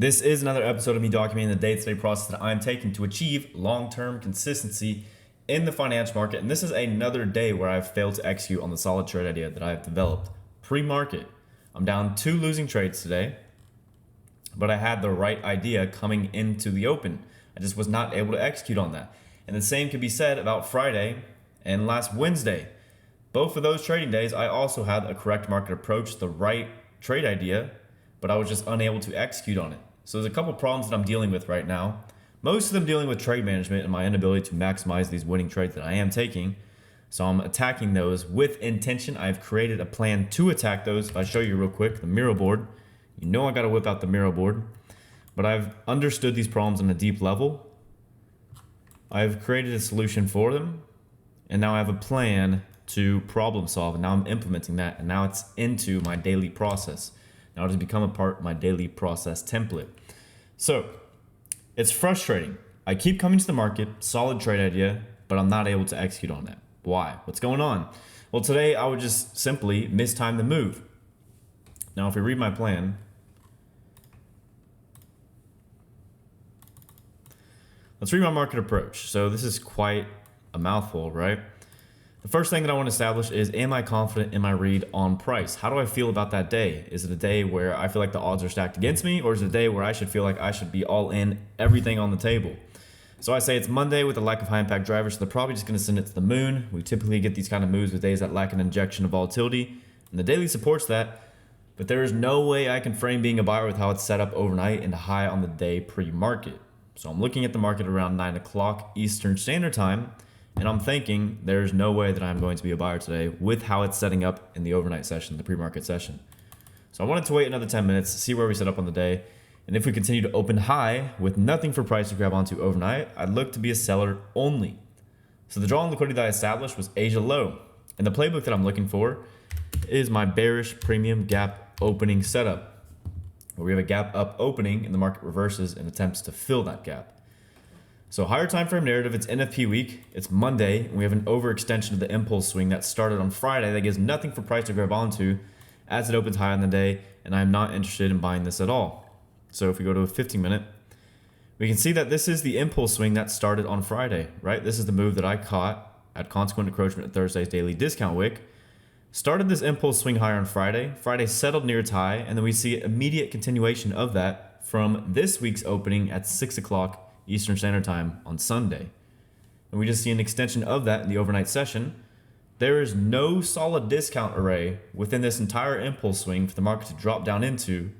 This is another episode of me documenting the day-to-day process that I'm taking to achieve long-term consistency in the financial market. And this is another day where I've failed to execute on the solid trade idea that I've developed pre-market. I'm down 2 losing trades today, but I had the right idea coming into the open. I just was not able to execute on that. And the same could be said about Friday and last Wednesday. Both of those trading days, I also had a correct market approach, the right trade idea, but I was just unable to execute on it. So there's a couple problems that I'm dealing with right now. Most of them dealing with trade management and my inability to maximize these winning trades that I am taking. So I'm attacking those with intention. I've created a plan to attack those. If I show you real quick, the Miro board, you know I got to whip out the Miro board. But I've understood these problems on a deep level. I've created a solution for them. And now I have a plan to problem solve. And now I'm implementing that. And now it's into my daily process. Now it has become a part of my daily process template. So it's frustrating. I keep coming to the market, solid trade idea, but I'm not able to execute on that. Why? What's going on? Well, today I would just simply mistime the move. Now, if we read my plan, let's read my market approach. So this is quite a mouthful, right? The first thing that I want to establish is, am I confident in my read on price? How do I feel about that day? Is it a day where I feel like the odds are stacked against me, or is it a day where I should feel like I should be all in, everything on the table? So I say it's Monday with a lack of high impact drivers, so they're probably just going to send it to the moon. We typically get these kind of moves with days that lack an injection of volatility, and the daily supports that, but there is no way I can frame being a buyer with how it's set up overnight and high on the day pre-market. So I'm looking at the market around 9 o'clock Eastern Standard Time, and I'm thinking there's no way that I'm going to be a buyer today with how it's setting up in the overnight session, the pre-market session. So I wanted to wait another 10 minutes, see where we set up on the day. And if we continue to open high with nothing for price to grab onto overnight, I'd look to be a seller only. So the draw on liquidity that I established was Asia low. And the playbook that I'm looking for is my bearish premium gap opening setup, where we have a gap up opening and the market reverses and attempts to fill that gap. So higher time frame narrative, it's NFP week, it's Monday, and we have an overextension of the impulse swing that started on Friday that gives nothing for price to grab onto as it opens high on the day, and I'm not interested in buying this at all. So if we go to a 15-minute, we can see that this is the impulse swing that started on Friday, right? This is the move that I caught at consequent encroachment at Thursday's daily discount wick. Started this impulse swing higher on Friday. Friday settled near its high, and then we see immediate continuation of that from this week's opening at 6 o'clock Eastern Standard Time on Sunday. And we just see an extension of that in the overnight session. There is no solid discount array within this entire impulse swing for the market to drop down into,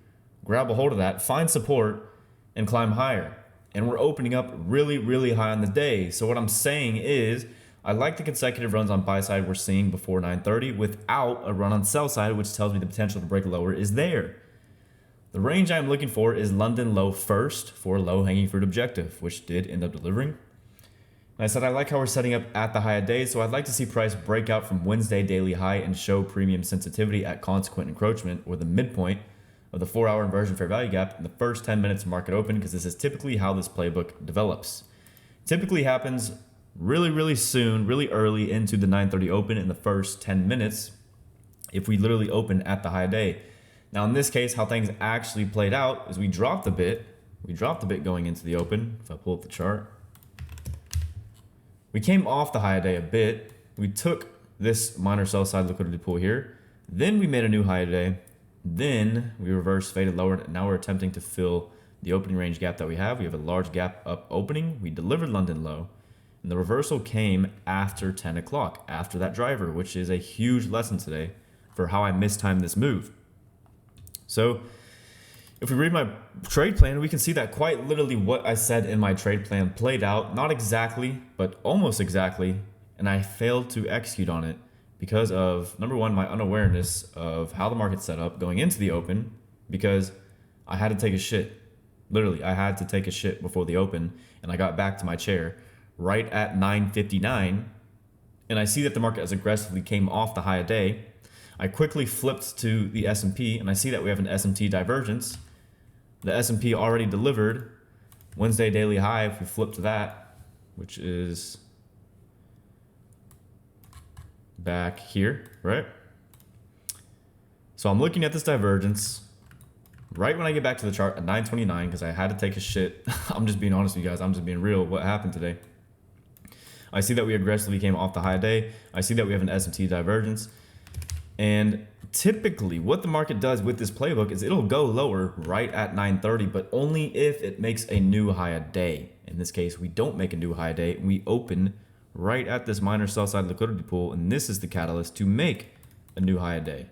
grab a hold of that, find support, and climb higher. And we're opening up really, really high on the day. So what I'm saying is, I like the consecutive runs on buy side we're seeing before 9:30 without a run on sell side, which tells me the potential to break lower is there. The range I'm looking for is London low first for a low hanging fruit objective, which did end up delivering. And I said I like how we're setting up at the high of day, so I'd like to see price break out from Wednesday daily high and show premium sensitivity at consequent encroachment, or the midpoint of the 4-hour inversion fair value gap in the first 10 minutes of market open, because this is typically how this playbook develops. Typically happens really, really soon, really early into the 9:30 open in the first 10 minutes if we literally open at the high of day. Now in this case, how things actually played out is we dropped a bit. We dropped a bit going into the open. If I pull up the chart, we came off the high of day a bit. We took this minor sell side liquidity pool here. Then we made a new high of day. Then we reversed, faded lower. And now we're attempting to fill the opening range gap that we have. We have a large gap up opening. We delivered London low. And the reversal came after 10 o'clock, after that driver, which is a huge lesson today for how I mistimed this move. So if we read my trade plan, we can see that quite literally what I said in my trade plan played out, not exactly, but almost exactly, and I failed to execute on it because of, number one, my unawareness of how the market's set up going into the open, because I had to take a shit. Literally, I had to take a shit before the open, and I got back to my chair right at 9:59, and I see that the market as aggressively came off the high of day. I quickly flipped to the S&P, and I see that we have an S&P divergence. The S&P already delivered Wednesday daily high. If we flip to that, which is back here, right? So I'm looking at this divergence. right when I get back to the chart at 9:29, because I had to take a shit. I'm just being honest with you guys. I'm just being real. What happened today? I see that we aggressively came off the high day. I see that we have an S&T divergence. And typically what the market does with this playbook is it'll go lower right at 9:30, but only if it makes a new high a day. In this case, we don't make a new high a day. We open right at this minor sell side liquidity pool, and this is the catalyst to make a new high a day.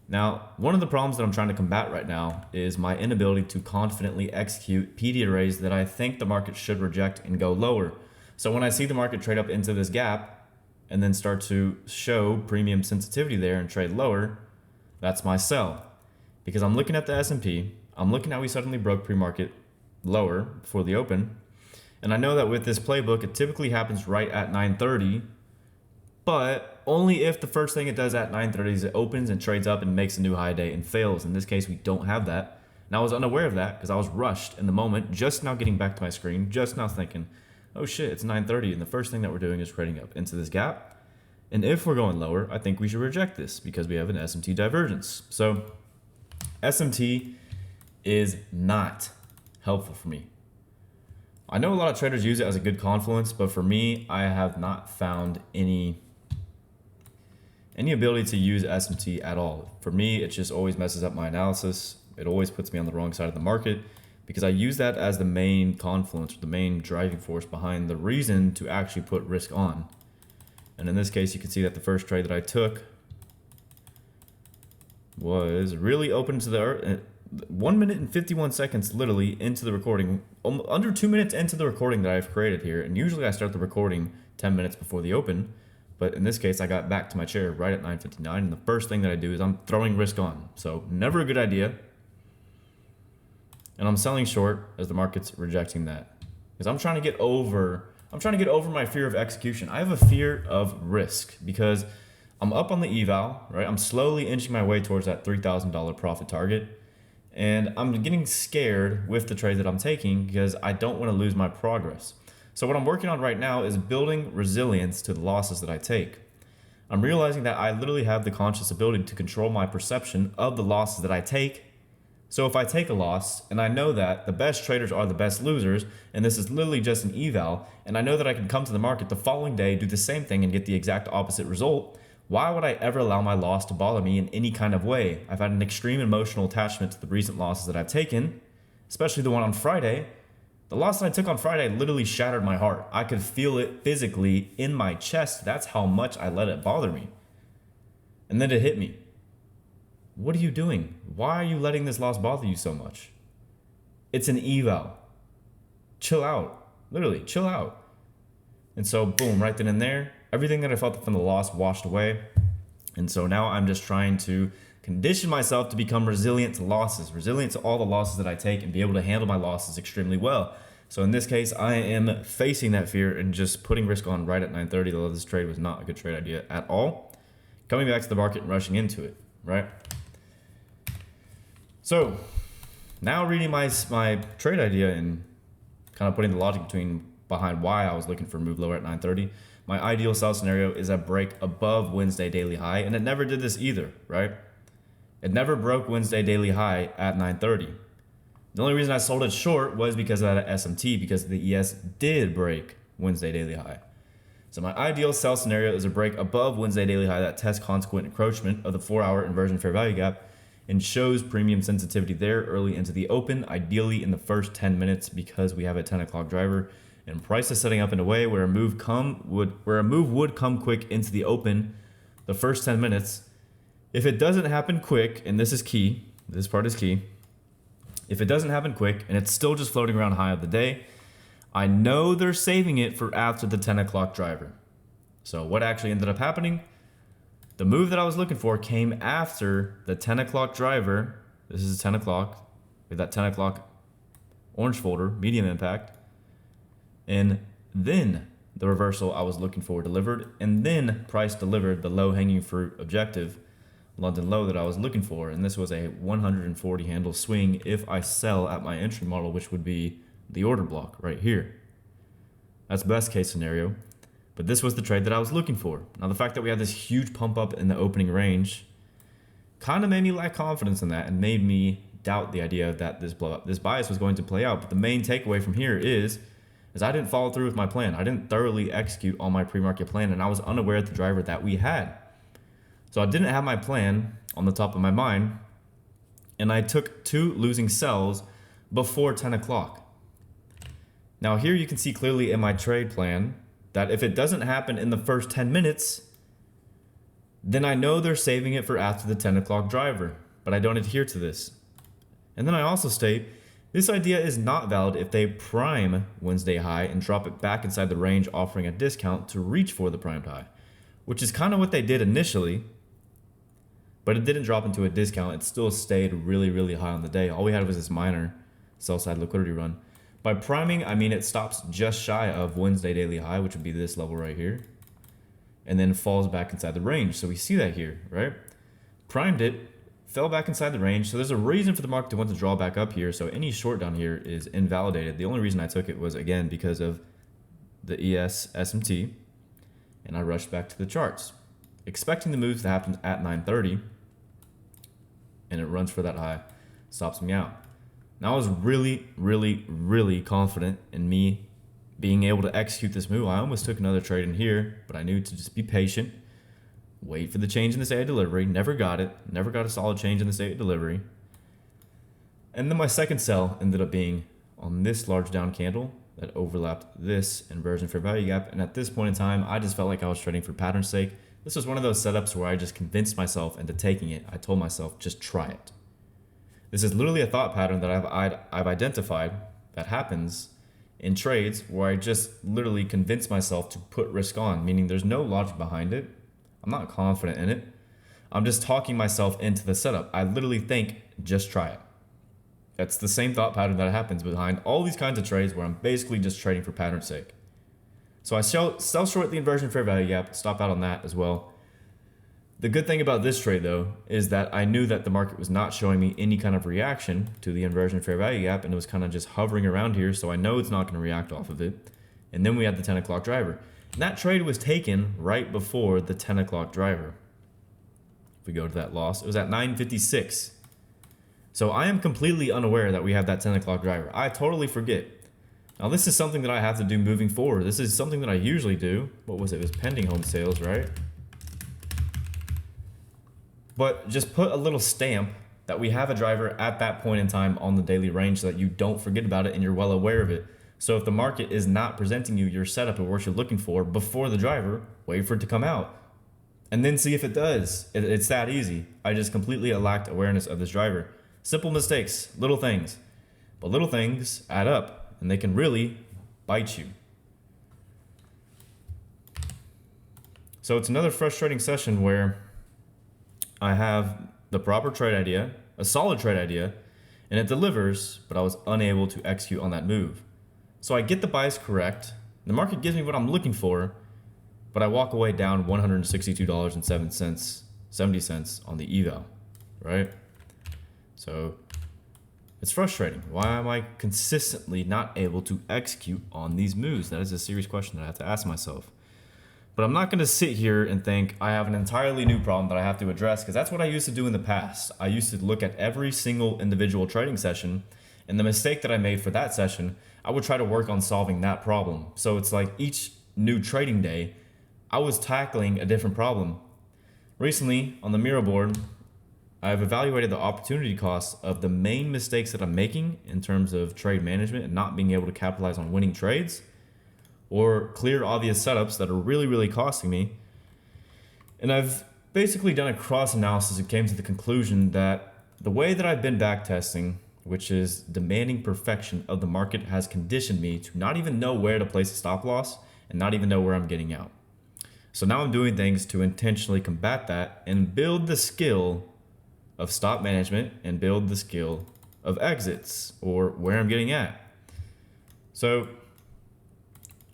Now, one of the problems that I'm trying to combat right now is my inability to confidently execute PD arrays that I think the market should reject and go lower. So when I see the market trade up into this gap and then start to show premium sensitivity there and trade lower, that's my sell. Because I'm looking at the S&P, I'm looking how we suddenly broke pre-market lower before the open, and I know that with this playbook, it typically happens right at 9:30, but only if the first thing it does at 9:30 is it opens and trades up and makes a new high day and fails. In this case, we don't have that. And I was unaware of that because I was rushed in the moment, just now getting back to my screen, just now thinking, oh shit, it's 9:30, and the first thing that we're doing is trading up into this gap. And if we're going lower, I think we should reject this because we have an SMT divergence. So SMT is not helpful for me. I know a lot of traders use it as a good confluence, but for me, I have not found any ability to use SMT at all. For me, it just always messes up my analysis. It always puts me on the wrong side of the market because I use that as the main confluence, or the main driving force behind the reason to actually put risk on. And in this case, you can see that the first trade that I took was really open to the 1 minute and 51 seconds literally into the recording, under 2 minutes into the recording that I've created here. And usually I start the recording 10 minutes before the open, but in this case I got back to my chair right at 9:59, and the first thing that I do is I'm throwing risk on. So never a good idea. And I'm selling short as the market's rejecting that because I'm trying to get over my fear of execution. I have a fear of risk because I'm up on the eval, right? I'm slowly inching my way towards that $3,000 profit target. And I'm getting scared with the trade that I'm taking because I don't want to lose my progress. So what I'm working on right now is building resilience to the losses that I take. I'm realizing that I literally have the conscious ability to control my perception of the losses that I take. So if I take a loss and I know that the best traders are the best losers, and this is literally just an eval, and I know that I can come to the market the following day, do the same thing and get the exact opposite result, why would I ever allow my loss to bother me in any kind of way? I've had an extreme emotional attachment to the recent losses that I've taken, especially the one on Friday. The loss that I took on Friday literally shattered my heart. I could feel it physically in my chest. That's how much I let it bother me. And then it hit me. What are you doing? Why are you letting this loss bother you so much? It's an eval. Chill out. Literally, chill out. And so, boom, right then and there, everything that I felt from the loss washed away. And so now I'm just trying to condition myself to become resilient to losses, resilient to all the losses that I take, and be able to handle my losses extremely well. So in this case, I am facing that fear and just putting risk on right at 9:30, although this trade was not a good trade idea at all. Coming back to the market and rushing into it, right? So now reading my trade idea and kind of putting the logic behind why I was looking for a move lower at 9:30. My ideal sell scenario is a break above Wednesday daily high, and it never did this either, right? It never broke Wednesday daily high at 9:30. The only reason I sold it short was because of that SMT, because the ES did break Wednesday daily high. So my ideal sell scenario is a break above Wednesday daily high that tests consequent encroachment of the 4-hour inversion fair value gap and shows premium sensitivity there early into the open, ideally in the first 10 minutes because we have a 10 o'clock driver. And price is setting up in a way where a move would come quick into the open the first 10 minutes. If it doesn't happen quick, and this is key, this part is key. If it doesn't happen quick and it's still just floating around high of the day, I know they're saving it for after the 10 o'clock driver. So what actually ended up happening? The move that I was looking for came after the 10 o'clock driver. This is 10 o'clock with that 10 o'clock orange folder, medium impact. And then the reversal I was looking for delivered, and then price delivered the low-hanging fruit objective, London low, that I was looking for. And this was a 140 handle swing if I sell at my entry model, which would be the order block right here. That's best case scenario. But this was the trade that I was looking for. Now, the fact that we had this huge pump up in the opening range kind of made me lack confidence in that and made me doubt the idea that this bias was going to play out. But the main takeaway from here is I didn't follow through with my plan. I didn't thoroughly execute on my pre-market plan, and I was unaware of the driver that we had. So I didn't have my plan on the top of my mind, and I took 2 losing sells before 10 o'clock. Now here you can see clearly in my trade plan that if it doesn't happen in the first 10 minutes, then I know they're saving it for after the 10 o'clock driver, but I don't adhere to this. And then I also state, this idea is not valid if they prime Wednesday high and drop it back inside the range, offering a discount to reach for the primed high, which is kind of what they did initially, but it didn't drop into a discount. It still stayed really, really high on the day. All we had was this minor sell side liquidity run. By priming, I mean it stops just shy of Wednesday daily high, which would be this level right here, and then falls back inside the range. So we see that here, right? Primed it, fell back inside the range. So there's a reason for the market to want to draw back up here. So any short down here is invalidated. The only reason I took it was, again, because of the ES SMT, and I rushed back to the charts, expecting the moves to happen at 9:30, and it runs for that high, stops me out. Now I was really, really, really confident in me being able to execute this move. I almost took another trade in here, but I knew to just be patient, wait for the change in the state of delivery. Never got it. Never got a solid change in the state of delivery. And then my second sell ended up being on this large down candle that overlapped this inversion fair value gap. And at this point in time, I just felt like I was trading for pattern's sake. This was one of those setups where I just convinced myself into taking it. I told myself, just try it. This is literally a thought pattern that I've identified that happens in trades where I just literally convince myself to put risk on, meaning there's no logic behind it. I'm not confident in it. I'm just talking myself into the setup. I literally think, just try it. That's the same thought pattern that happens behind all these kinds of trades where I'm basically just trading for pattern's sake. So I sell short the inversion fair value gap, stop out on that as well. The good thing about this trade though is that I knew that the market was not showing me any kind of reaction to the inversion fair value gap, and it was kind of just hovering around here, so I know it's not going to react off of it. And then we had the 10 o'clock driver. And that trade was taken right before the 10 o'clock driver. If we go to that loss, it was at 9:56. So I am completely unaware that we have that 10 o'clock driver. I totally forget. Now this is something that I have to do moving forward. This is something that I usually do. What was it? It was pending home sales, right? But just put a little stamp that we have a driver at that point in time on the daily range so that you don't forget about it and you're well aware of it. So if the market is not presenting you your setup of what you're looking for before the driver, wait for it to come out and then see if it does. It's that easy. I just completely lacked awareness of this driver. Simple mistakes, little things, but little things add up and they can really bite you. So it's another frustrating session where I have the proper trade idea, a solid trade idea, and it delivers, but I was unable to execute on that move. So I get the bias correct. The market gives me what I'm looking for, but I walk away down $162.70 on the eval, right? So it's frustrating. Why am I consistently not able to execute on these moves? That is a serious question that I have to ask myself. But I'm not going to sit here and think I have an entirely new problem that I have to address, because that's what I used to do in the past. I used to look at every single individual trading session, and the mistake that I made for that session, I would try to work on solving that problem. So it's like each new trading day, I was tackling a different problem. Recently, on the Miro board, I've evaluated the opportunity costs of the main mistakes that I'm making in terms of trade management and not being able to capitalize on winning trades, or clear obvious setups that are really, really costing me. And I've basically done a cross analysis and came to the conclusion that the way that I've been backtesting, which is demanding perfection of the market, has conditioned me to not even know where to place a stop loss and not even know where I'm getting out. So now I'm doing things to intentionally combat that and build the skill of stop management and build the skill of exits, or where I'm getting at. So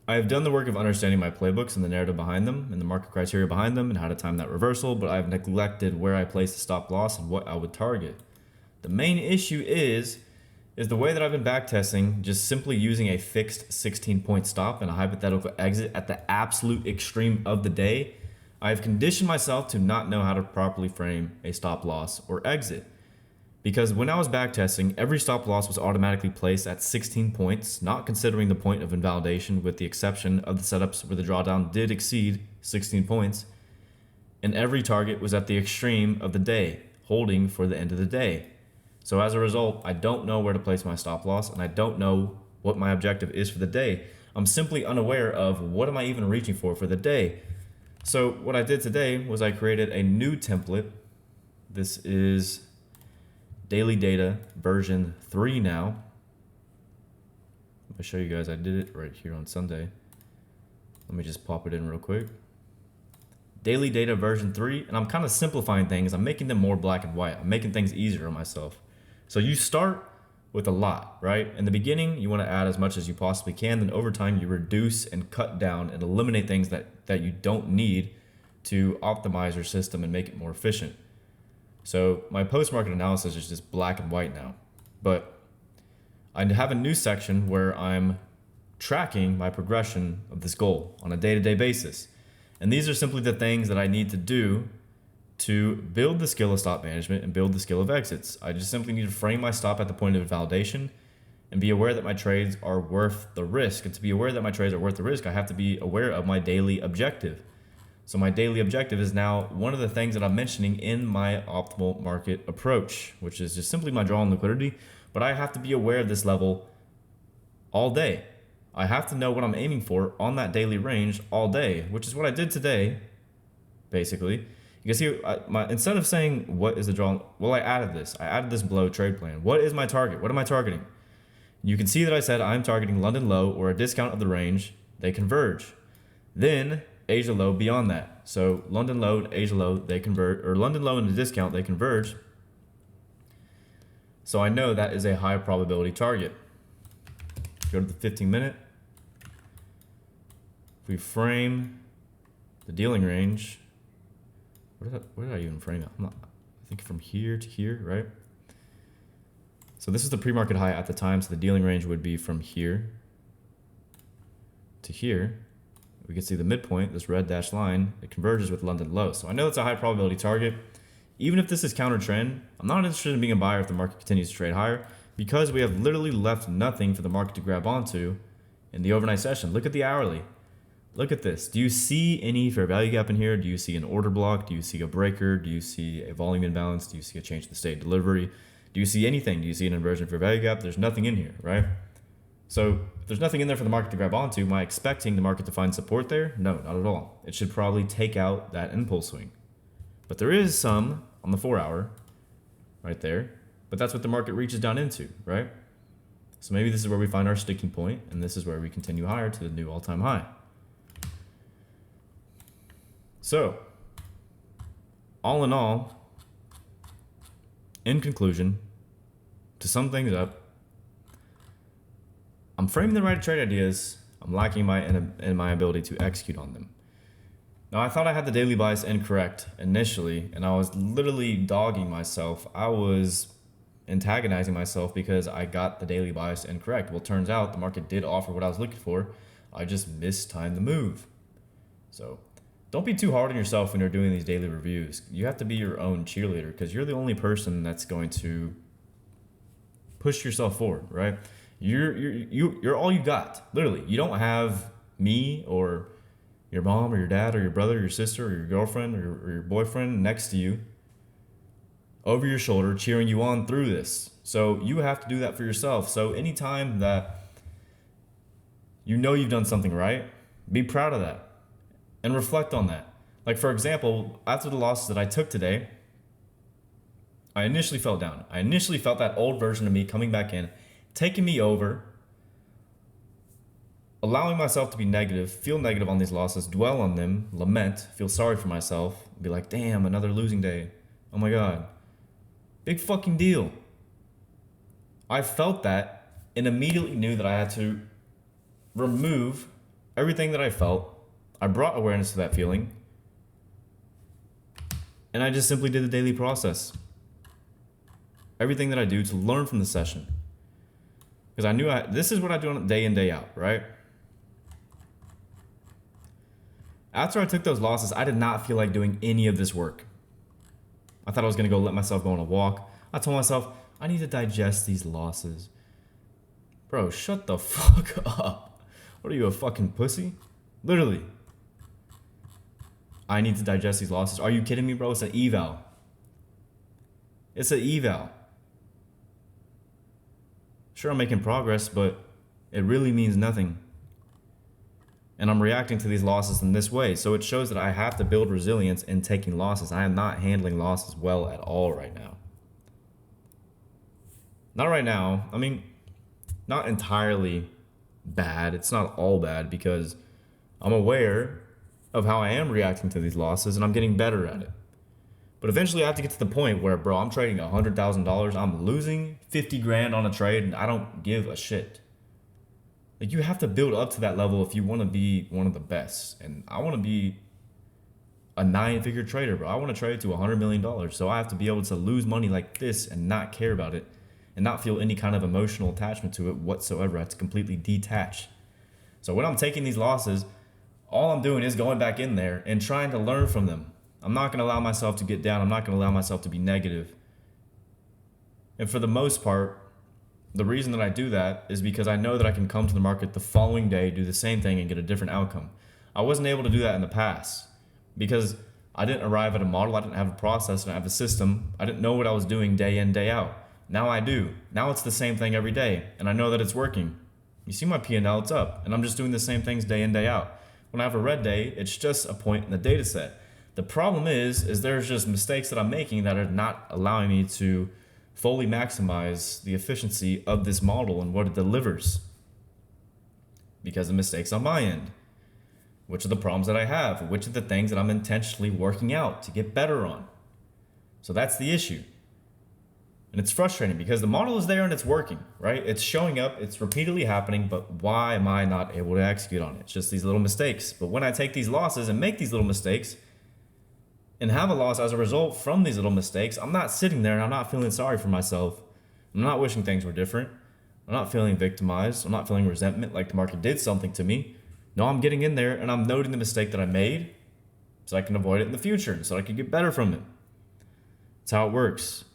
I've done the work of understanding my playbooks and the narrative behind them and the market criteria behind them and how to time that reversal, but I've neglected where I place the stop loss and what I would target. The main issue is the way that I've been backtesting, just simply using a fixed 16-point stop and a hypothetical exit at the absolute extreme of the day. I've conditioned myself to not know how to properly frame a stop loss or exit. Because when I was backtesting, every stop loss was automatically placed at 16 points, not considering the point of invalidation, with the exception of the setups where the drawdown did exceed 16 points. And every target was at the extreme of the day, holding for the end of the day. So as a result, I don't know where to place my stop loss, and I don't know what my objective is for the day. I'm simply unaware of what am I even reaching for the day. So what I did today was I created a new template. This is daily data version 3 now. I'll show you guys, I did it right here on Sunday. Let me just pop it in real quick. Daily data version 3, and I'm kind of simplifying things. I'm making them more black and white. I'm making things easier on myself. So you start with a lot, right? In the beginning, you want to add as much as you possibly can. Then over time, you reduce and cut down and eliminate things that you don't need to optimize your system and make it more efficient. So my post-market analysis is just black and white now. But I have a new section where I'm tracking my progression of this goal on a day-to-day basis. And these are simply the things that I need to do to build the skill of stop management and build the skill of exits. I just simply need to frame my stop at the point of validation and be aware that my trades are worth the risk. And to be aware that my trades are worth the risk, I have to be aware of my daily objective. So my daily objective is now one of the things that I'm mentioning in my optimal market approach, which is just simply my draw on liquidity. But I have to be aware of this level all day. I have to know what I'm aiming for on that daily range all day, which is what I did today, basically. You can see, instead of saying what is the draw, well, I added this below trade plan. What is my target? What am I targeting? You can see that I said I'm targeting London low or a discount of the range. They converge. Then Asia low beyond that. So London low and Asia low, they converge, or London low and the discount, they converge. So I know that is a high probability target. Go to the 15-minute. If we frame the dealing range, where did I even frame it? I think from here to here, right? So this is the pre-market high at the time, so the dealing range would be from here to here. We can see the midpoint, this red dashed line, it converges with London low. So I know it's a high probability target. Even if this is counter trend, I'm not interested in being a buyer if the market continues to trade higher, because we have literally left nothing for the market to grab onto in the overnight session. Look at the hourly. Look at this. Do you see any fair value gap in here? Do you see an order block? Do you see a breaker? Do you see a volume imbalance? Do you see a change in the state of delivery? Do you see anything? Do you see an inversion fair value gap? There's nothing in here, right? So if there's nothing in there for the market to grab onto, am I expecting the market to find support there? No, not at all. It should probably take out that impulse swing. But there is some on the 4-hour right there. But that's what the market reaches down into, right? So maybe this is where we find our sticking point, and this is where we continue higher to the new all-time high. So, all in all, in conclusion, to sum things up, I'm framing the right trade ideas. I'm lacking in my ability to execute on them. Now, I thought I had the daily bias incorrect initially, and I was literally dogging myself. I was antagonizing myself because I got the daily bias incorrect. Well, it turns out the market did offer what I was looking for. I just mistimed the move. So don't be too hard on yourself when you're doing these daily reviews. You have to be your own cheerleader, because you're the only person that's going to push yourself forward, right? You're all you got. Literally, you don't have me or your mom or your dad or your brother or your sister or your girlfriend or your boyfriend next to you over your shoulder cheering you on through this. So you have to do that for yourself. So anytime that you know you've done something right, be proud of that and reflect on that. Like, for example, after the losses that I took today, I initially felt down. I initially felt that old version of me coming back in, taking me over, allowing myself to be negative, feel negative on these losses, dwell on them, lament, feel sorry for myself, be like, damn, another losing day. Oh my God. Big fucking deal. I felt that and immediately knew that I had to remove everything that I felt. I brought awareness to that feeling. And I just simply did the daily process. Everything that I do to learn from the session. Because I knew this is what I do on day in, day out, right? After I took those losses, I did not feel like doing any of this work. I thought I was going to go let myself go on a walk. I told myself, I need to digest these losses. Bro, shut the fuck up. What are you, a fucking pussy? Literally. I need to digest these losses. Are you kidding me, bro? It's an eval. It's an eval. Sure, I'm making progress, but it really means nothing. And I'm reacting to these losses in this way. So it shows that I have to build resilience in taking losses. I am not handling losses well at all right now. Not right now. I mean, not entirely bad. It's not all bad because I'm aware of how I am reacting to these losses and I'm getting better at it. But eventually I have to get to the point where, bro, I'm trading $100,000. I'm losing 50 grand on a trade and I don't give a shit. Like, you have to build up to that level if you want to be one of the best. And I want to be a 9-figure trader, bro. I want to trade to $100 million. So I have to be able to lose money like this and not care about it and not feel any kind of emotional attachment to it whatsoever. I have to completely detach. So when I'm taking these losses, all I'm doing is going back in there and trying to learn from them. I'm not going to allow myself to get down. I'm not going to allow myself to be negative. And for the most part, the reason that I do that is because I know that I can come to the market the following day, do the same thing, and get a different outcome. I wasn't able to do that in the past because I didn't arrive at a model. I didn't have a process. I didn't have a system. I didn't know what I was doing day in, day out. Now I do. Now it's the same thing every day, and I know that it's working. You see my P&L, it's up, and I'm just doing the same things day in, day out. When I have a red day, it's just a point in the data set. The problem is there's just mistakes that I'm making that are not allowing me to fully maximize the efficiency of this model and what it delivers because of mistakes on my end. Which are the problems that I have? Which are the things that I'm intentionally working out to get better on? So that's the issue. And it's frustrating because the model is there and it's working, right? It's showing up, it's repeatedly happening, but why am I not able to execute on it? It's just these little mistakes. But when I take these losses and make these little mistakes and have a loss as a result from these little mistakes, I'm not sitting there and I'm not feeling sorry for myself. I'm not wishing things were different. I'm not feeling victimized. I'm not feeling resentment like the market did something to me. No, I'm getting in there and I'm noting the mistake that I made so I can avoid it in the future, so I can get better from it. That's how it works.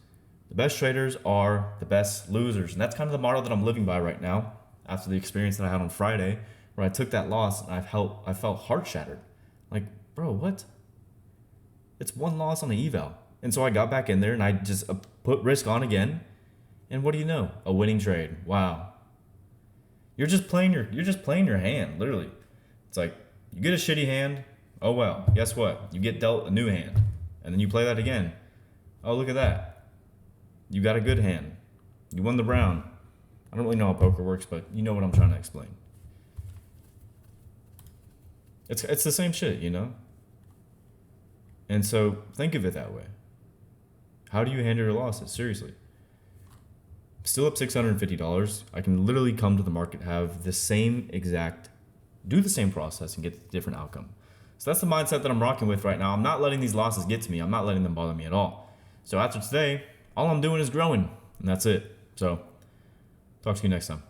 The best traders are the best losers. And that's kind of the model that I'm living by right now after the experience that I had on Friday where I took that loss and I felt heart shattered. Like, bro, what? It's one loss on the eval. And so I got back in there and I just put risk on again. And what do you know? A winning trade. Wow. You're just playing your hand, literally. It's like you get a shitty hand. Oh well, guess what? You get dealt a new hand. And then you play that again. Oh, look at that. You got a good hand. You won the round. I don't really know how poker works, but you know what I'm trying to explain. It's the same shit, you know? And so think of it that way. How do you handle your losses? Seriously. Still up $650. I can literally come to the market, have the same exact, do the same process and get a different outcome. So that's the mindset that I'm rocking with right now. I'm not letting these losses get to me. I'm not letting them bother me at all. So after today, all I'm doing is growing, and that's it. So talk to you next time.